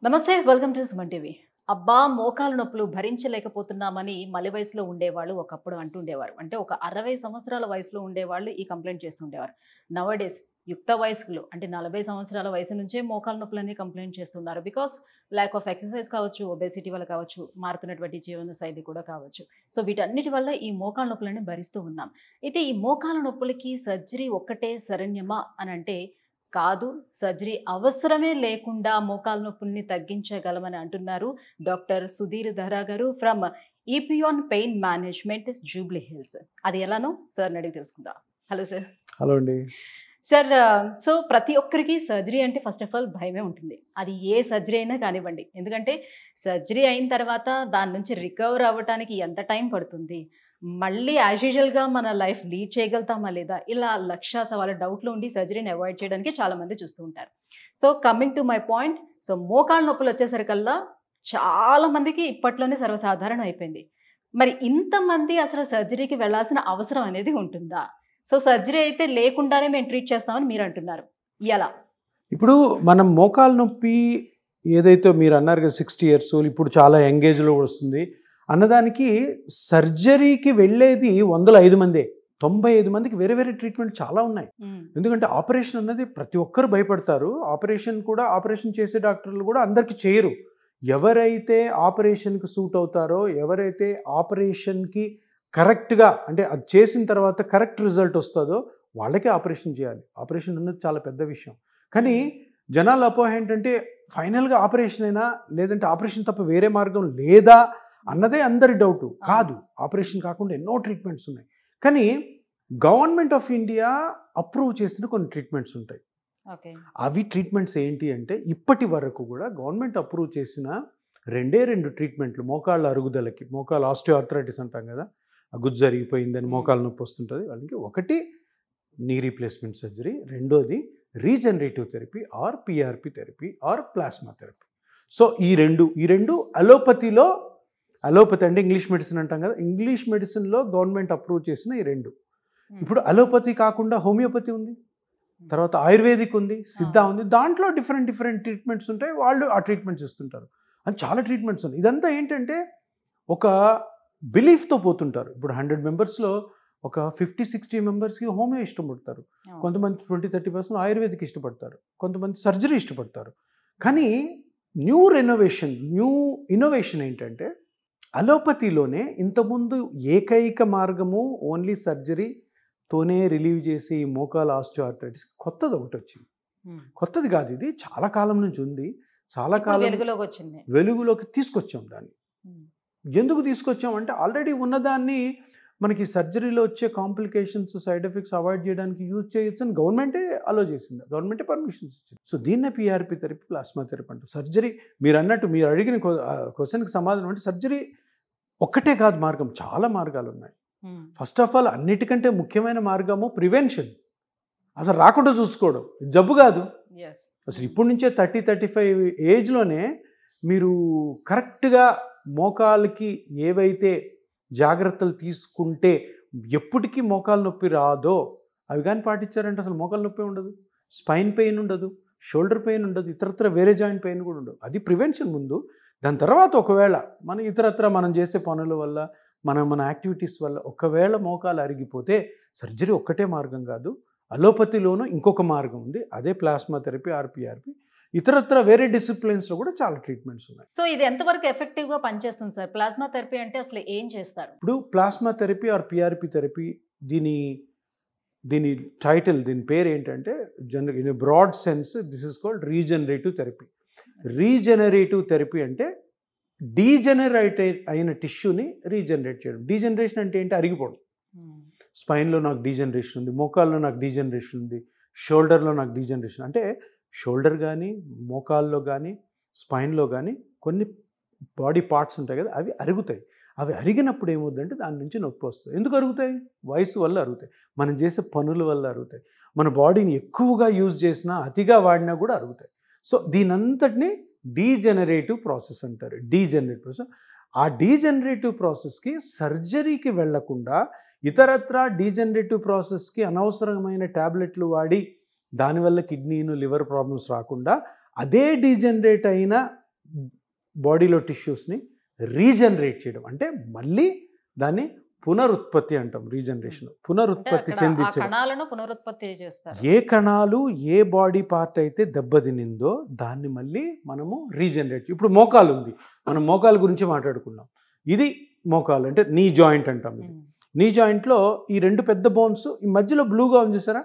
నమస్తే welcome to Suman TV. అబ్బా మోకాలు నొప్పులు భరించలేకపోతున్నామని మలి వయసులో ఉండేవాళ్ళు ఒకప్పుడు అంటుండేవారు. అంటే ఒక 60 సంవత్సరాల వయసులో ఉండేవాళ్ళు ఈ కంప్లైంట్ చేస్తుండేవారు. నవడేస్ యుక్త వయస్కులు అంటే 40 సంవత్సరాల వయసు నుంచే మోకాలు నొప్పులని కంప్లైంట్ చేస్తున్నారు. బికాస్ ల్యాక్ ఆఫ్ ఎక్సర్సైజ్ కావచ్చు, ఒబేసిటీ వల్ల కావచ్చు, మారుతున్నటువంటి జీవన శైలి కూడా కావచ్చు. సో వీటన్నిటి వల్ల ఈ మోకాలు నొప్పులని భరిస్తూ ఉన్నాం. అయితే ఈ మోకాలు నొప్పులకి సర్జరీ ఒక్కటే శరణ్యమా అని అంటే కాదు. సర్జరీ అవసరమే లేకుండా మోకాలు నొప్పుల్ని తగ్గించగలమని అంటున్నారు doctor Sudheer Dahara garu from EPN pain management Jubilee Hills. అది ఎలానో సార్ అడిగి తెలుసుకుందాం. Hello sir. హలో అండి. సార్, సో ప్రతి ఒక్కరికి సర్జరీ అంటే ఫస్ట్ ఆఫ్ ఆల్ భయమే ఉంటుంది. అది ఏ సర్జరీ అయినా కానివ్వండి. ఎందుకంటే సర్జరీ అయిన తర్వాత దాని నుంచి రికవర్ అవ్వటానికి ఎంత టైం పడుతుంది, మళ్ళీ యాజ్ యూజువల్గా మన లైఫ్ లీడ్ చేయగలుగుతామా లేదా, ఇలా లక్ష సవాళ్ళ డౌట్లు ఉండి సర్జరీని అవాయిడ్ చేయడానికి చాలామంది చూస్తూ ఉంటారు. So coming to my point, so మోకాళ్ళ నొప్పులు వచ్చేసరికల్లా చాలామందికి ఇప్పట్లోనే సర్వసాధారణం అయిపోయింది. మరి ఇంతమంది అసలు సర్జరీకి వెళ్ళాల్సిన అవసరం అనేది ఉంటుందా? సో సర్జరీ అయితే లేకుండానే మేము ట్రీట్ చేస్తామని మీరు అంటున్నారు, ఎలా? ఇప్పుడు మనం మోకాలు నొప్పి ఏదైతే మీరు అన్నారు కదా 60 years ఇప్పుడు చాలా యంగేజ్లో వస్తుంది అన్నదానికి సర్జరీకి వెళ్ళేది 105 మందే. 95 మందికి వేరే వేరే ట్రీట్మెంట్ చాలా ఉన్నాయి. ఎందుకంటే ఆపరేషన్ అన్నది ప్రతి ఒక్కరు భయపడతారు. ఆపరేషన్ చేసే డాక్టర్లు కూడా అందరికీ చేయరు. ఎవరైతే ఆపరేషన్కి సూట్ అవుతారో, ఎవరైతే ఆపరేషన్కి కరెక్ట్గా అంటే అది చేసిన తర్వాత కరెక్ట్ రిజల్ట్ వస్తుందో వాళ్ళకే ఆపరేషన్ చేయాలి. ఆపరేషన్ అన్నది చాలా పెద్ద విషయం. కానీ జనాల అపోహ ఏంటంటే ఫైనల్గా ఆపరేషన్ అయినా, లేదంటే ఆపరేషన్ తప్ప వేరే మార్గం లేదా అన్నదే అందరి డౌటు. కాదు, ఆపరేషన్ కాకుండా ఎన్నో ట్రీట్మెంట్స్ ఉన్నాయి. కానీ గవర్నమెంట్ ఆఫ్ ఇండియా అప్రూవ్ చేసిన కొన్ని ట్రీట్మెంట్స్ ఉంటాయి. అవి ట్రీట్మెంట్స్ ఏంటి అంటే, ఇప్పటి వరకు కూడా గవర్నమెంట్ అప్రూవ్ చేసిన రెండు ట్రీట్మెంట్లు మోకాళ్ళ అరుగుదలకి, మోకాళ్ళ ఆస్టియోఆర్థరైటిస్ అంటాం కదా, ఆ గుజ్జు జరిగిపోయిందని మోకాళ్ళ నొప్పి వస్తుంటుంది వాళ్ళకి. ఒకటి నీ రీప్లేస్మెంట్ సర్జరీ, రెండోది regenerative therapy or PRP therapy are plasma therapy. So ఈ రెండు అలోపతి అంటే ఇంగ్లీష్ మెడిసిన్ అంటాం కదా, ఇంగ్లీష్ మెడిసిన్లో గవర్నమెంట్ అప్రూవ్ చేసిన ఈ రెండు. ఇప్పుడు అలోపతి కాకుండా హోమియోపతి ఉంది, తర్వాత ఆయుర్వేదిక్ ఉంది, సిద్ధా ఉంది. దాంట్లో డిఫరెంట్ ట్రీట్మెంట్స్ ఉంటాయి. వాళ్ళు ఆ ట్రీట్మెంట్స్ ఇస్తుంటారు. అని చాలా ట్రీట్మెంట్స్ ఉన్నాయి. ఇదంతా ఏంటంటే ఒక బిలీఫ్తో పోతుంటారు. ఇప్పుడు 100 మెంబర్స్లో ఒక 50-60 మెంబర్స్కి హోమియో ఇష్టపడతారు, కొంతమంది 20-30% ఆయుర్వేదిక్ ఇష్టపడతారు, కొంతమంది సర్జరీ ఇష్టపడతారు. కానీ న్యూ ఇన్నోవేషన్ ఏంటంటే అలోపతిలోనే ఇంతకుముందు ఏకైక మార్గము ఓన్లీ సర్జరీతోనే రిలీవ్ చేసే ఈ మోకాల ఆస్టియోఆర్థరైటిస్ కొత్తది ఒకటి వచ్చింది. కొత్తది కాదు, ఇది చాలా కాలం నుంచి ఉంది. చాలా కాలం వెలుగులోకి తీసుకొచ్చాం దాన్ని. ఎందుకు తీసుకొచ్చామంటే ఆల్రెడీ ఉన్నదాన్ని మనకి సర్జరీలో వచ్చే కాంప్లికేషన్స్, సైడ్ ఎఫెక్ట్స్ అవాయిడ్ చేయడానికి యూజ్ చేయొచ్చు అని గవర్నమెంటే అలో చేసింది, గవర్నమెంటే పర్మిషన్స్ ఇచ్చింది. సో దీన్నే పిఆర్పి థెరపీ, ప్లాస్మా థెరపీ అంటారు. సర్జరీ మీరు అన్నట్టు, మీరు అడిగిన క్వశ్చన్కి సమాధానం అంటే సర్జరీ ఒక్కటే కాదు మార్గం, చాలా మార్గాలు ఉన్నాయి. ఫస్ట్ ఆఫ్ ఆల్ అన్నిటికంటే ముఖ్యమైన మార్గము ప్రివెన్షన్. అసలు రాకుండా చూసుకోవడం, జబ్బు కాదు. అసలు ఇప్పటి నుంచే 30-35 ఏజ్లోనే మీరు కరెక్ట్గా మోకాళ్ళకి ఏవైతే జాగ్రత్తలు తీసుకుంటే ఎప్పటికీ మోకాలు నొప్పి రాదో అవి కానీ పాటించారంటే అసలు మోకాలు నొప్పి ఉండదు, స్పైన్ పెయిన్ ఉండదు, షోల్డర్ పెయిన్ ఉండదు, ఇతరత్ర వేరే జాయింట్ పెయిన్ కూడా ఉండదు. అది ప్రివెన్షన్ ముందు. దాని తర్వాత ఒకవేళ మనం చేసే పనుల వల్ల, మన యాక్టివిటీస్ వల్ల ఒకవేళ మోకాలు అరిగిపోతే సర్జరీ ఒక్కటే మార్గం కాదు. అలోపతిలోనూ ఇంకొక మార్గం ఉంది, అదే ప్లాస్మా థెరపీ ఆర్పిఆర్పి. ఇతరత్ర వేరే డిసిప్లిన్స్లో కూడా చాలా ట్రీట్మెంట్స్ ఉన్నాయి. సో ఇది ఎంతవరకు ఎఫెక్టివ్గా పనిచేస్తుంది సార్? ప్లాస్మా థెరపీ అంటే అసలు ఏం చేస్తారు? ఇప్పుడు plasma therapy or PRP therapy, దీని టైటిల్, దీని పేరు ఏంటంటే general in broad sense this is called regenerative therapy. Regenerative therapy అంటే డీజనరేట్ అయిన టిష్యూని రీజనరేట్ చేయడం. డీజనరేషన్ అంటే ఏంటి? అరిగిపోవడం. స్పైన్లో నాకు డీజనరేషన్ ఉంది, మోకాల్లో నాకు డీజనరేషన్ ఉంది, షోల్డర్లో నాకు డీజనరేషన్. అంటే షోల్డర్ కానీ, మోకాల్లో కానీ, స్పైన్లో కానీ కొన్ని బాడీ పార్ట్స్ ఉంటాయి కదా, అవి అరుగుతాయి. అవి అరిగినప్పుడు ఏమవుతుందంటే దాని నుంచి నొప్పి వస్తుంది. ఎందుకు అరుగుతాయి? వయసు వల్ల అరుగుతాయి, మనం చేసే పనుల వల్ల అరుగుతాయి, మన బాడీని ఎక్కువగా యూజ్ చేసినా, అతిగా వాడినా కూడా అరుగుతాయి. సో దీనంతటిని డీజనరేటివ్ ప్రాసెస్ అంటారు. Degenerative process. ఆ డీజనరేటివ్ ప్రాసెస్కి సర్జరీకి వెళ్లకుండా ఇతరత్ర డీజనరేటివ్ ప్రాసెస్కి అనవసరమైన ట్యాబ్లెట్లు వాడి దానివల్ల కిడ్నీను లివర్ ప్రాబ్లమ్స్ రాకుండా అదే డీజనరేట్ అయిన బాడీలో టిష్యూస్ని రీజనరేట్ చేయడం, అంటే మళ్ళీ దాన్ని పునరుత్పత్తి అంటాం. రీజనరేషన్ పునరుత్పత్తి చెందించడం. కణాలను పునరుత్పత్తి చేస్తారు. ఏ కణాలు ఏ బాడీ పార్ట్ అయితే దెబ్బతినిందో దాన్ని మళ్ళీ మనము రీజనరేట్. ఇప్పుడు మోకాలు ఉంది, మనం మోకాలు గురించి మాట్లాడుకున్నాం. ఇది మోకాలు అంటే నీ జాయింట్ అంటాం. ఇది నీ జాయింట్లో ఈ రెండు పెద్ద బోన్స్ ఈ మధ్యలో బ్లూగా ఉంది చూసారా,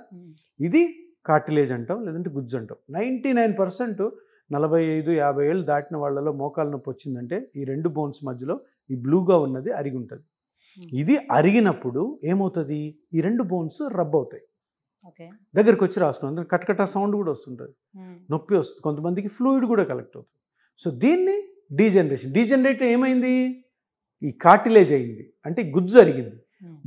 ఇది కార్టిలేజ్ అంటాం, లేదంటే గుజ్జు అంటాం. 99% 45-50 ఏళ్ళు దాటిన వాళ్ళలో మోకాలు నొప్పి వచ్చిందంటే ఈ రెండు బోన్స్ మధ్యలో ఈ బ్లూగా ఉన్నది అరిగి ఉంటుంది. ఇది అరిగినప్పుడు ఏమవుతుంది, ఈ రెండు బోన్స్ రబ్ అవుతాయి, దగ్గరికి వచ్చి రాసుకుంటాం. కట్కట సౌండ్ కూడా వస్తుంటుంది, నొప్పి వస్తుంది, కొంతమందికి ఫ్లూయిడ్ కూడా కలెక్ట్ అవుతుంది. సో దీన్ని డీజనరేట్ ఏమైంది, ఈ కార్టిలేజ్ అయింది, అంటే గుజ్జు అరిగింది.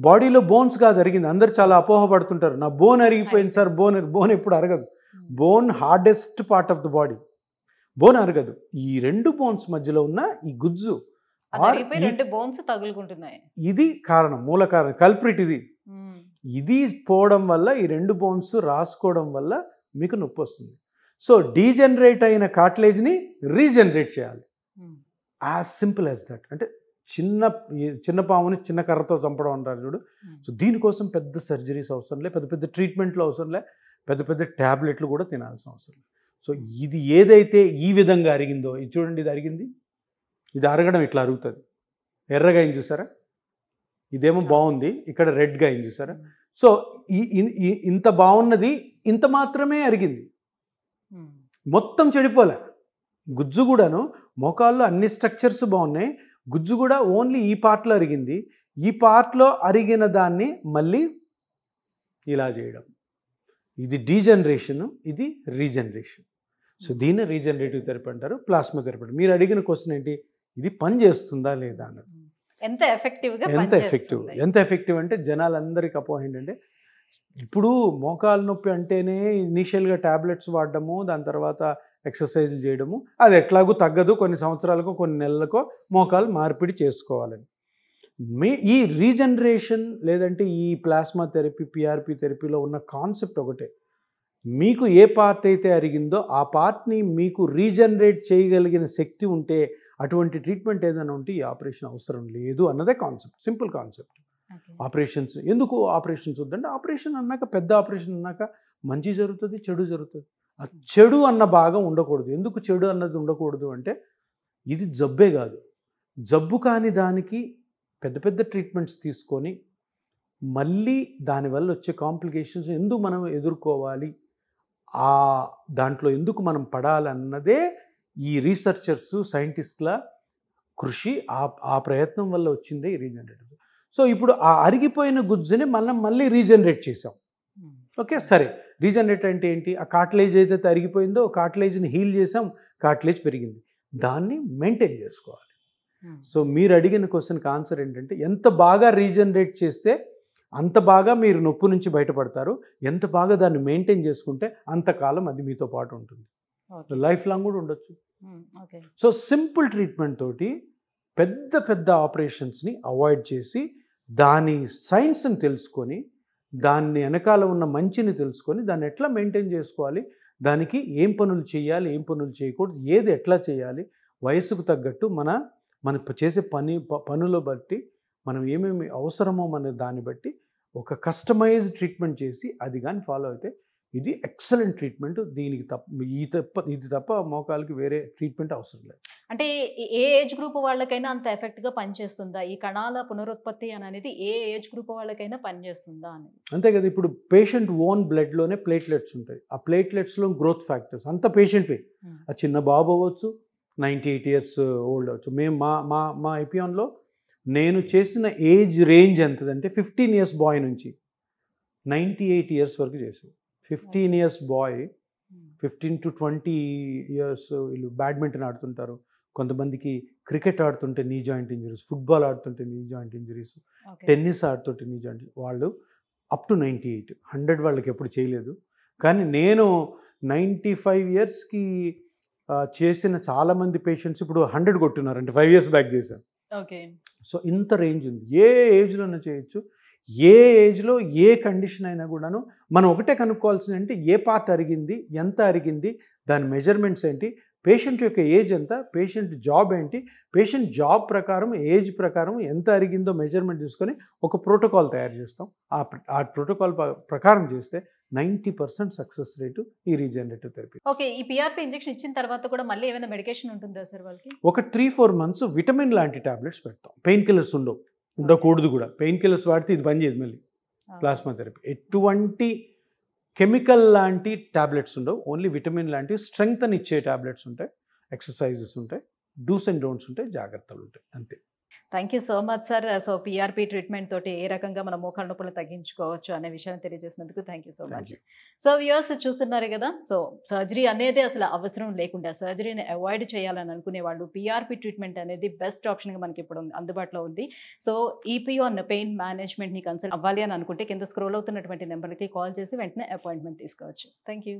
బాడీలో బోన్స్ కాదు అరిగింది. అందరు చాలా అపోహపడుతుంటారు, నా బోన్ అరిగిపోయింది సార్. బోన్ ఎప్పుడు అరగదు. Bone hardest part of the body, bone అరగదు. ఈ రెండు బోన్స్ మధ్యలో ఉన్న ఈ గుజ్జు ఇది కారణం, మూల కారణం, కల్ప్రిట్ ఇది. ఇది పోవడం వల్ల ఈ రెండు బోన్స్ రాసుకోవడం వల్ల మీకు నొప్పి వస్తుంది. సో డీజనరేట్ అయిన కార్టిలేజ్ని రీజనరేట్ చేయాలి, యాజ్ సింపుల్ యాజ్ దట్. అంటే చిన్న పాముని చిన్న కర్రతో చంపడం అంటారు చూడు. సో దీనికోసం పెద్ద సర్జరీస్ అవసరం లే, పెద్ద ట్రీట్మెంట్లు అవసరం లే, పెద్ద ట్యాబ్లెట్లు కూడా తినాల్సిన అవసరం లేదు. సో ఇది ఏదైతే ఈ విధంగా అరిగిందో, ఇది చూడండి, ఇది అరిగింది, ఇది అరగడం ఇట్లా అరుగుతుంది. ఎర్రగా అయింది చూసారా, ఇదేమో బాగుంది, ఇక్కడ రెడ్గా అయింది చూసారా. సో ఇంత బాగున్నది ఇంత మాత్రమే అరిగింది, మొత్తం చెడిపోలే. గుజ్జు కూడాను మోకాల్లో అన్ని స్ట్రక్చర్స్ బాగున్నాయి, గుజ్జు కూడా ఓన్లీ ఈ పార్ట్లో అరిగింది. ఈ పార్ట్లో అరిగిన దాన్ని మళ్ళీ ఇలా చేయడం, ఇది డీజనరేషన్, ఇది రీజనరేషన్. సో దీన్ని రీజనరేటివ్ థెరపీ అంటారు, ప్లాస్మా థెరపీ అంటారు. మీరు అడిగిన క్వశ్చన్ ఏంటి, ఇది పని చేస్తుందా లేదా అన్నది. ఎంత ఎఫెక్టివ్ అంటే జనాలందరికీ అపోహ ఏంటంటే, ఇప్పుడు మోకాలు నొప్పి అంటేనే ఇనీషియల్గా ట్యాబ్లెట్స్ వాడడము, దాని తర్వాత ఎక్సర్సైజులు చేయడము, అది ఎట్లాగూ తగ్గదు, కొన్ని సంవత్సరాలకో కొన్ని నెలలకో మోకాలు మార్పిడి చేసుకోవాలని. ఈ రీజనరేషన్ లేదంటే ఈ ప్లాస్మా థెరపీ, పిఆర్పి థెరపీలో ఉన్న కాన్సెప్ట్ ఒకటే. మీకు ఏ పార్ట్ అయితే అరిగిందో ఆ పార్ట్ని మీకు రీజనరేట్ చేయగలిగిన శక్తి ఉంటే, అటువంటి ట్రీట్మెంట్ ఏదైనా ఉంటే ఈ ఆపరేషన్ అవసరం లేదు అన్నదే కాన్సెప్ట్, సింపుల్ కాన్సెప్ట్. ఆపరేషన్స్ ఎందుకు, ఆపరేషన్స్ వద్దంటే, ఆపరేషన్ అన్నాక, పెద్ద ఆపరేషన్ అన్నాక మంచి జరుగుతుంది, చెడు జరుగుతుంది. ఆ చెడు అన్న భాగం ఉండకూడదు. ఎందుకు చెడు అన్నది ఉండకూడదు అంటే, ఇది జబ్బే కాదు, జబ్బు కాని దానికి పెద్ద ట్రీట్మెంట్స్ తీసుకొని మళ్ళీ దానివల్ల వచ్చే కాంప్లికేషన్స్ ఎందుకు మనం ఎదుర్కోవాలి, దాంట్లో ఎందుకు మనం పడాలన్నదే ఈ రీసెర్చర్స్, సైంటిస్టుల కృషి. ఆ ప్రయత్నం వల్ల వచ్చిందే ఈ రీజనరేటివ్. సో ఇప్పుడు ఆ అరిగిపోయిన గుజ్జుని మనం మళ్ళీ రీజనరేట్ చేసాం. ఓకే, సరే, రీజనరేట్ అంటే ఏంటి, ఆ కార్టిలేజ్ ఏదైతే అరిగిపోయిందో కార్టిలేజ్ని హీల్ చేసాం, కార్టిలేజ్ పెరిగింది, దాన్ని మెయింటైన్ చేసుకోవాలి. సో మీరు అడిగిన క్వశ్చన్కి ఆన్సర్ ఏంటంటే, ఎంత బాగా రీజనరేట్ చేస్తే అంత బాగా మీరు నొప్పి నుంచి బయటపడతారు, ఎంత బాగా దాన్ని మెయింటైన్ చేసుకుంటే అంతకాలం అది మీతో పాటు ఉంటుంది, లైఫ్ లాంగ్ కూడా ఉండొచ్చు. సో సింపుల్ ట్రీట్మెంట్ తోటి పెద్ద ఆపరేషన్స్ని అవాయిడ్ చేసి, దాని సైన్స్ని తెలుసుకొని, దాన్ని వెనకాల ఉన్న మంచిని తెలుసుకొని, దాన్ని ఎట్లా మెయింటైన్ చేసుకోవాలి, దానికి ఏం పనులు చేయాలి, ఏం పనులు చేయకూడదు, ఏది ఎట్లా చేయాలి, వయసుకు తగ్గట్టు మన చేసే పనుల బట్టి మనం ఏమేమి అవసరమో మన దాన్ని బట్టి ఒక కస్టమైజ్డ్ ట్రీట్మెంట్ చేసి అది కానీ ఫాలో అయితే ఇది ఎక్సలెంట్ ట్రీట్మెంట్. దీనికి ఇది తప్ప మోకాలకి వేరే ట్రీట్మెంట్ అవసరం లేదు. అంటే ఏ ఏజ్ గ్రూప్ వాళ్ళకైనా అంత ఎఫెక్ట్గా పనిచేస్తుందా ఈ కణాల పునరుత్పత్తి అనేది, ఏ ఏజ్ గ్రూప్ వాళ్ళకైనా పనిచేస్తుందా అనేది? అంతే కదా, ఇప్పుడు పేషెంట్ ఓన్ బ్లడ్లోనే ప్లేట్లెట్స్ ఉంటాయి, ఆ ప్లేట్లెట్స్లో గ్రోత్ ఫ్యాక్టర్స్ అంత పేషెంట్వే, ఆ చిన్న బాబు అవ్వచ్చు, 98 years ఓల్డ్ అవ్వచ్చు. మేము మా ఐపియాన్లో నేను చేసిన ఏజ్ రేంజ్ ఎంతదంటే 15 years బాయ్ నుంచి 98 years వరకు చేసాం. 15 years బాయ్, 15 to 20 years వీళ్ళు బ్యాడ్మింటన్ ఆడుతుంటారు, కొంతమందికి క్రికెట్ ఆడుతుంటే నీ జాయింట్ ఇంజరీస్, ఫుట్బాల్ ఆడుతుంటే నీ జాయింట్ ఇంజరీస్, టెన్నిస్ ఆడుతుంటే నీ జాయింట్, వాళ్ళు అప్ టు 98, 100 వాళ్ళకి ఎప్పుడు చేయలేదు. కానీ నేను 95 yearsకి చేసిన చాలామంది పేషెంట్స్ ఇప్పుడు 100 కొట్టున్నారు, అంటే 5 years బ్యాక్ చేశాను. సో ఇంత రేంజ్ ఉంది, ఏ ఏజ్లోనే చేయొచ్చు, ఏ ఏజ్లో ఏ కండిషన్ అయినా కూడాను. మనం ఒకటే కనుక్కోవాల్సింది అంటే ఏ పార్ట్ అరిగింది, ఎంత అరిగింది, దాని మెజర్మెంట్స్ ఏంటి, పేషెంట్ యొక్క ఏజ్ ఎంత, పేషెంట్ జాబ్ ఏంటి, పేషెంట్ జాబ్ ప్రకారం ఏజ్ ప్రకారం ఎంత అరిగిందో మెజర్మెంట్ తీసుకొని ఒక ప్రోటోకాల్ తయారు చేస్తాం. ఆ ప్రోటోకాల్ ప్రకారం చేస్తే 90% సక్సెస్ రేటు ఈ రీజనరేటివ్ థెరపీ. ఓకే, ఈ పిఆర్పి ఇంజెక్షన్ ఇచ్చిన తర్వాత కూడా మళ్ళీ ఏమైనా మెడికేషన్ ఉంటుందా సార్ వాళ్ళకి? ఒక 3-4 మంత్స్ విటమిన్ లాంటి టాబ్లెట్స్ పెడతాం. పెయిన్ కిల్లర్స్ ఉండకూడదు కూడా. పెయిన్ కిల్లర్స్ వాడితే ఇది పని చేయదు. మళ్ళీ ప్లాస్మా థెరపీ ఎటువంటి కెమికల్ లాంటి టాబ్లెట్స్ ఉండవు. ఓన్లీ విటమిన్ లాంటి స్ట్రెంగ్త్ అని ఇచ్చే టాబ్లెట్స్ ఉంటాయి, ఎక్సర్సైజెస్ ఉంటాయి, డూస్ అండ్ డోంట్స్ ఉంటాయి, జాగ్రత్తలు ఉంటాయి, అంతే. Thank you so much sir. So PRP treatment తోటి ఏ రకంగా మన మోకాళ్ళ నొప్పులు తగ్గించుకోవచ్చు అనే విషయాన్ని తెలియజేసినందుకు thank you so much. So viewers చూస్తున్నారు కదా, సో సర్జరీ అనేది అసలు అవసరం లేకుండా సర్జరీని అవాయిడ్ చేయాలని అనుకునే వాళ్ళు పిఆర్పి ట్రీట్మెంట్ అనేది బెస్ట్ ఆప్షన్గా మనకి ఇప్పుడు అందుబాటులో ఉంది. సో ఈపీఆన్ పెయిన్ మేనేజ్మెంట్ని కన్సల్ట్ అవ్వాలి అని అనుకుంటే కింద స్క్రోల్ అవుతున్నటువంటి నెంబర్కి కాల్ చేసి వెంటనే అపాయింట్మెంట్ తీసుకోవచ్చు. Thank you.